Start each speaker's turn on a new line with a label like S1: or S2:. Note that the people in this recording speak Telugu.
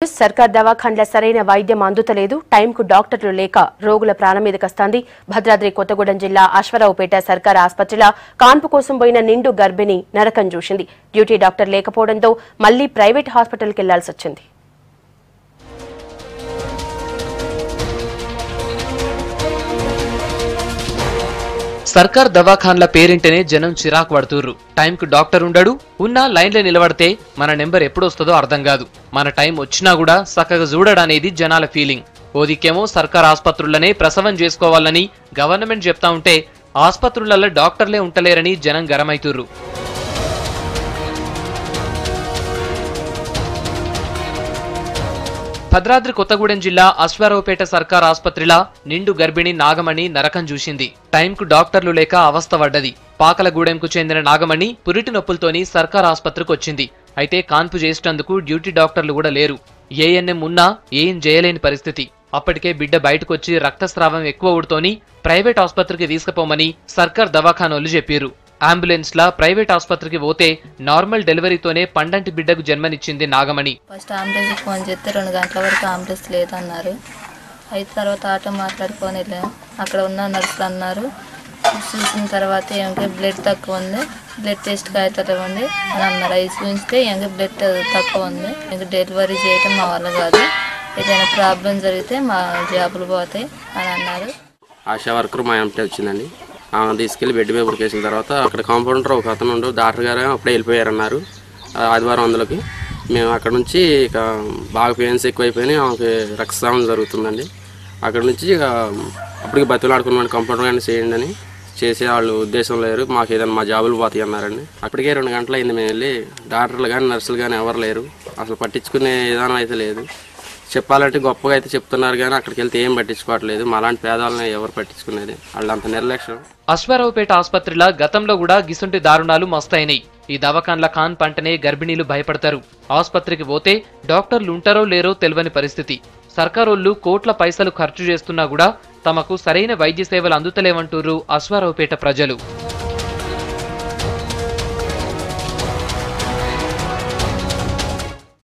S1: సర్కార్ దవాఖాన్ల సరైన వైద్యం అందుతలేదు. టైంకు డాక్టర్లు లేక రోగుల ప్రాణం మీదకొస్తుంది. భద్రాద్రి కొత్తగూడెం జిల్లా అశ్వారావుపేట సర్కార్ ఆసుపత్రిలో కాన్పు కోసం పోయిన నిండు గర్భిణి నరకం చూసింది. డ్యూటీ డాక్టర్ లేకపోవడంతో మళ్లీ ప్రైవేట్ హాస్పిటల్కి వెళ్లాల్సి వచ్చింది.
S2: సర్కార్ దవాఖాన్ల పేరింటనే జనం చిరాకు పడుతుర్రు. టైంకు డాక్టర్ ఉండడు, ఉన్నా లైన్లో నిలబడితే మన నెంబర్ ఎప్పుడొస్తుందో అర్థం కాదు. మన టైం వచ్చినా కూడా చక్కగా చూడడనేది జనాల ఫీలింగ్. ఓదికేమో సర్కార్ ఆసుపత్రులనే ప్రసవం చేసుకోవాలని గవర్నమెంట్ చెప్తా ఉంటే ఆసుపత్రులలో డాక్టర్లే ఉంటలేరని జనం గరమైతుర్రు. భద్రాద్రి కొత్తగూడెం జిల్లా అశ్వారావుపేట సర్కార్ ఆసుపత్రిలో నిండు గర్భిణి నాగమణి నరకం చూసింది. టైంకు డాక్టర్లు లేక అవస్థ పడ్డది. పాకలగూడెంకు చెందిన నాగమణి పురిటి నొప్పులతోని సర్కార్ ఆసుపత్రికి వచ్చింది. అయితే కాన్పు చేసేందుకు డ్యూటీ డాక్టర్లు కూడా లేరు. ఏఎన్ఎం ఉన్నా ఏం చేయలేని పరిస్థితి. అప్పటికే బిడ్డ బయటకొచ్చి రక్తస్రావం ఎక్కువ ఉడుతోని ప్రైవేట్ ఆసుపత్రికి తీసుకుపోమని సర్కార్ దవాఖానోళ్లు చెప్పారు. అంబులెన్స్ లా ప్రైవేట్ ఆసుపత్రికి పోతే నార్మల్ డెలివరీతోనే పండంటి బిడ్డకు జన్మనిచ్చింది నాగమణి.
S3: ఫస్ట్ అంబులెన్స్ ఫోన్ చేస్తే 2 గంటల వరకు అంబులెన్స్ లేదన్నారు. అయితే తర్వాత ఆటో మాట్లాడుకొని వెళ్ళాము. అక్కడ ఉన్న నర్సులు అన్నారు, చూసిన తర్వాత ఏమిటి బ్లడ్ తక్కువ ఉంది, బ్లడ్ టెస్ట్ కాగితాలు ఉంది అని అన్నారు. అవి చూస్తే ఏమిటి బ్లడ్ తక్కువ ఉంది, ఇంకా డెలివరీ చేయటం మా వల్ల కాదు, ఏదైనా ప్రాబ్లం జరిగితే మా జాబులు పోతాయి అని అన్నారు.
S4: ఆశా వర్కర్ మా ఎంటే వచ్చిందండి. ఆమె తీసుకెళ్ళి బెడ్ మీద ఉరికేసిన తర్వాత అక్కడ కాంపౌండర్ ఒక అతను ఉండు, డాక్టర్ గారు అప్పుడే వెళ్ళిపోయారన్నారు. ఆదివారం అందులోకి మేము అక్కడ నుంచి ఇక బాగా పెయిన్స్ ఎక్కువైపోయినాయి. ఆమెకి రక్తస్రావం జరుగుతుందండి. అక్కడ నుంచి ఇక అప్పటికి బతులాడుకున్నాను, కాంపౌండర్ గారిని చేయండి అని. చేసే వాళ్ళు ఉద్దేశం లేరు, మాకు ఏదైనా మా జాబులు పోతాయి అన్నారండి. అప్పటికే 2 గంటలు అయింది మేము వెళ్ళి. డాక్టర్లు కానీ నర్సులు కానీ ఎవరు లేరు, అసలు పట్టించుకునే విధానం అయితే లేదు. చెప్పాలంటే గొప్పగా అయితే చెప్తున్నారు కానీ అక్కడికి వెళ్తే ఏం పట్టించుకోవట్లేదు. మాలాంటి పేదవాళ్ళని ఎవరు పట్టించుకునేది, వాళ్ళంత నిర్లక్ష్యం.
S2: అశ్వారావుపేట ఆసుపత్రిలో గతంలో కూడా గిసుంటి దారుణాలు మస్తయినాయి. ఈ దవాఖాన్ల కాన్ పంటనే గర్భిణీలు భయపడతారు. ఆసుపత్రికి పోతే డాక్టర్లు ఉంటారో లేరో తెలియని పరిస్థితి. సర్కారోళ్లు కోట్ల పైసలు ఖర్చు చేస్తున్నా కూడా తమకు సరైన వైద్య సేవలు అందుతలేవంటూరు అశ్వారావుపేట ప్రజలు.